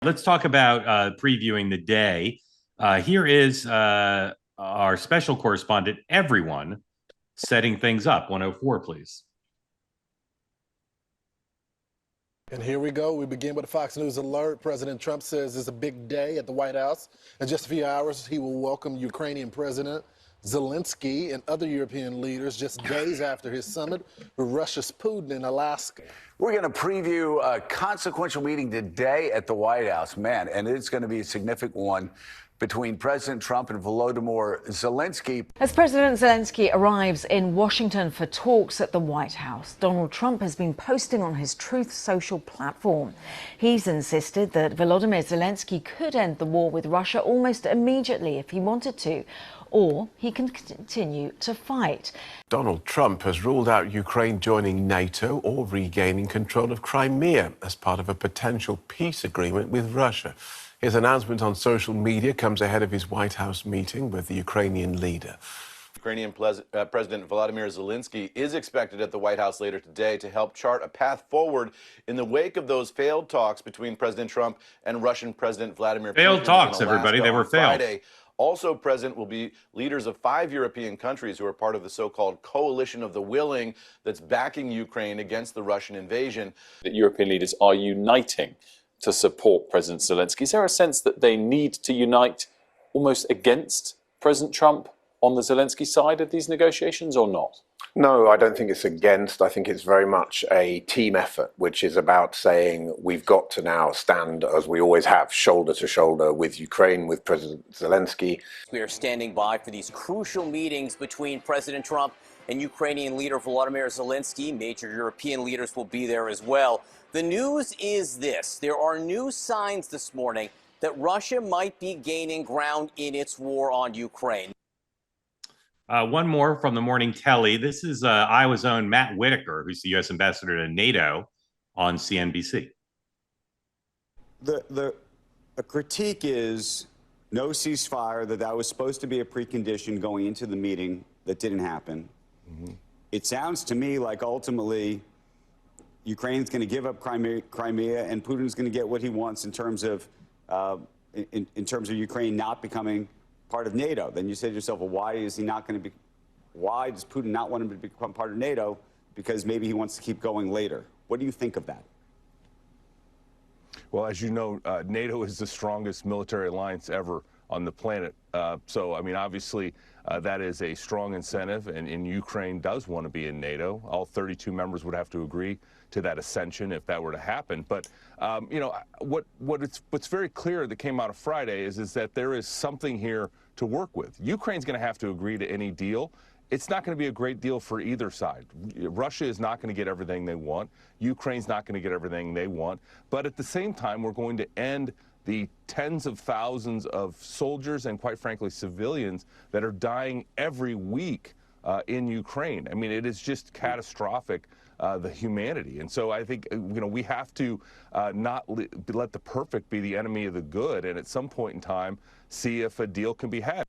Let's talk about previewing the day. Here is our special correspondent, everyone, setting things up. 104, please. And here we go. We begin with a Fox News alert. President Trump says it's a big day at the White House. In just a few hours, he will welcome Ukrainian President Zelensky and other European leaders just days after his summit with Russia's Putin in Alaska. We're going to preview a consequential meeting today at the White House, man, and it's going to be a significant one between President Trump and Volodymyr Zelensky. As President Zelensky arrives in Washington for talks at the White House, Donald Trump has been posting on his Truth Social platform. He's insisted that Volodymyr Zelensky could end the war with Russia almost immediately if he wanted to, or he can continue to fight. Donald Trump has ruled out Ukraine joining NATO or regaining control of Crimea as part of a potential peace agreement with Russia. His announcement on social media comes ahead of his White House meeting with the Ukrainian leader. Ukrainian President Volodymyr Zelensky is expected at the White House later today to help chart a path forward in the wake of those failed talks between President Trump and Russian President Vladimir Putin. Failed talks, everybody. They were failed. Friday. Also present will be leaders of 5 European countries who are part of the so-called coalition of the willing that's backing Ukraine against the Russian invasion. That European leaders are uniting to support President Zelensky. Is there a sense that they need to unite almost against President Trump on the Zelensky side of these negotiations or not? No, I don't think it's against. I think it's very much a team effort, which is about saying we've got to now stand, as we always have, shoulder to shoulder with Ukraine, with President Zelensky. We are standing by for these crucial meetings between President Trump and Ukrainian leader Volodymyr Zelensky. Major European leaders will be there as well. The news is this. There are new signs this morning that Russia might be gaining ground in its war on Ukraine. One more from the morning telly. This is Iowa's own Matt Whitaker, who's the U.S. ambassador to NATO, on CNBC. The critique is no ceasefire, that was supposed to be a precondition going into the meeting that didn't happen. Mm-hmm. It sounds to me like ultimately Ukraine's going to give up Crimea, and Putin's going to get what he wants in terms of Ukraine not becoming part of NATO. Then you say to yourself, well, why does Putin not want him to become part of NATO? Because maybe he wants to keep going later. What do you think of that? Well, as you know, NATO is the strongest military alliance ever on the planet. So, I mean, obviously, that is a strong incentive, and Ukraine does want to be in NATO. All 32 members would have to agree to that ascension if that were to happen. But, you know, what's very clear that came out of Friday is that there is something here to work with. Ukraine's going to have to agree to any deal. It's not going to be a great deal for either side. Russia is not going to get everything they want. Ukraine's not going to get everything they want. But at the same time, we're going to end the tens of thousands of soldiers and, quite frankly, civilians that are dying every week in Ukraine. I mean, it is just catastrophic, the humanity. And so I think, you know, we have to not let the perfect be the enemy of the good, and at some point in time, see if a deal can be had.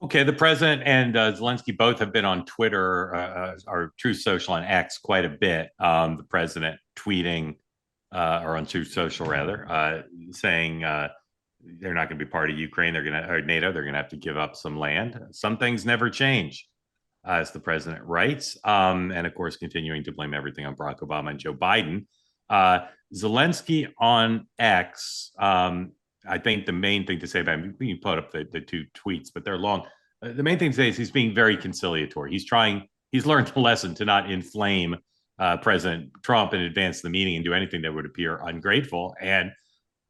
Okay, the president and Zelensky both have been on Twitter, or Truth Social and X, quite a bit. The president tweeting, or on Truth Social rather, saying they're not going to be part of Ukraine. They're going to, or NATO. They're going to have to give up some land. Some things never change, as the president writes, and of course, continuing to blame everything on Barack Obama and Joe Biden. Zelensky on X. I think the main thing to say about him, we can put up the two tweets, but they're long. The main thing to say is he's being very conciliatory. He's learned the lesson to not inflame President Trump in advance of the meeting and do anything that would appear ungrateful. And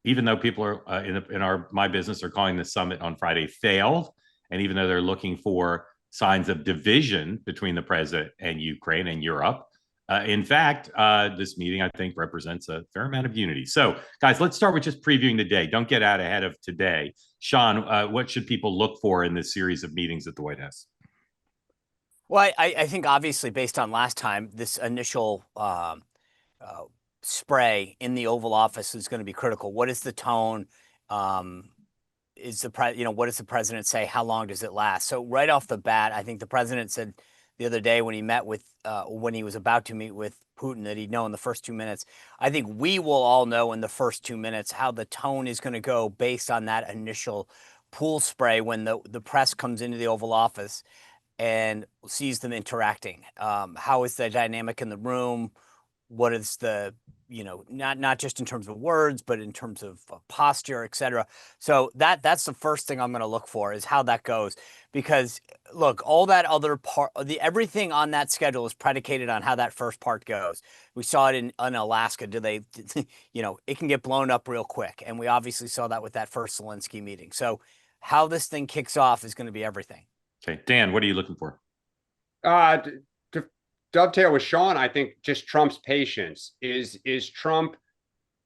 even though people are in my business are calling the summit on Friday failed, and even though they're looking for signs of division between the president and Ukraine and Europe, in fact, this meeting, I think, represents a fair amount of unity. So, guys, let's start with just previewing the day. Don't get out ahead of today. Sean, what should people look for in this series of meetings at the White House? Well, I think obviously based on last time, this initial spray in the Oval Office is going to be critical. What is the tone? What does the president say? How long does it last? So right off the bat, I think the president said the other day when he met with when he was about to meet with Putin that he'd know in the first 2 minutes. I think we will all know in the first 2 minutes how the tone is going to go based on that initial pool spray when the press comes into the Oval Office and sees them interacting. How is the dynamic in the room? What is the, not just in terms of words, but in terms of posture, et cetera. So that's the first thing I'm going to look for is how that goes. Because look, all that other part, everything on that schedule is predicated on how that first part goes. We saw it in Alaska. It can get blown up real quick. And we obviously saw that with that first Zelensky meeting. So how this thing kicks off is going to be everything. Okay, Dan, what are you looking for? To dovetail with Sean, I think just Trump's patience. Is Trump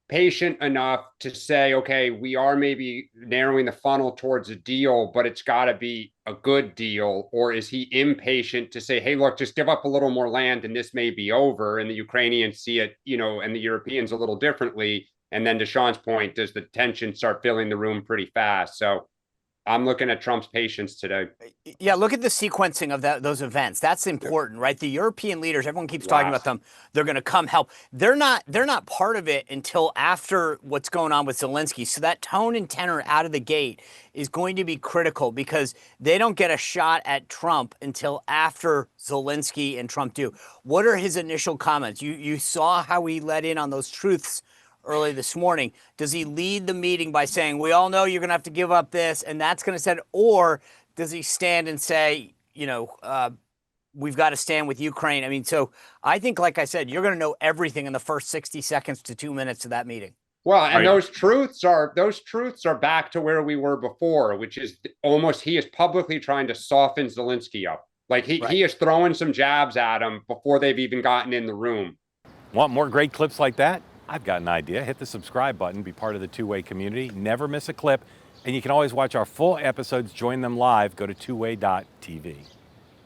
patient enough to say, okay, we are maybe narrowing the funnel towards a deal, but it's got to be a good deal? Or is he impatient to say, hey, look, just give up a little more land and this may be over? And the Ukrainians see it, and the Europeans a little differently. And then to Sean's point, does the tension start filling the room pretty fast? So I'm looking at Trump's patience today. Yeah, look at the sequencing of those events. That's important, right? The European leaders, everyone keeps talking about them. They're going to come help. They're not part of it until after what's going on with Zelensky. So that tone and tenor out of the gate is going to be critical because they don't get a shot at Trump until after Zelensky and Trump do. What are his initial comments? You saw how he let in on those truths early this morning. Does he lead the meeting by saying, we all know you're going to have to give up this, and that's going to set, or does he stand and say, we've got to stand with Ukraine? I mean, so I think, like I said, you're going to know everything in the first 60 seconds to 2 minutes of that meeting. Well, and those truths are back to where we were before, which is almost he is publicly trying to soften Zelensky up. Like he is throwing some jabs at him before they've even gotten in the room. Want more great clips like that? I've got an idea. Hit the subscribe button, be part of the Two-Way community, never miss a clip, and you can always watch our full episodes, join them live, go to twoway.tv.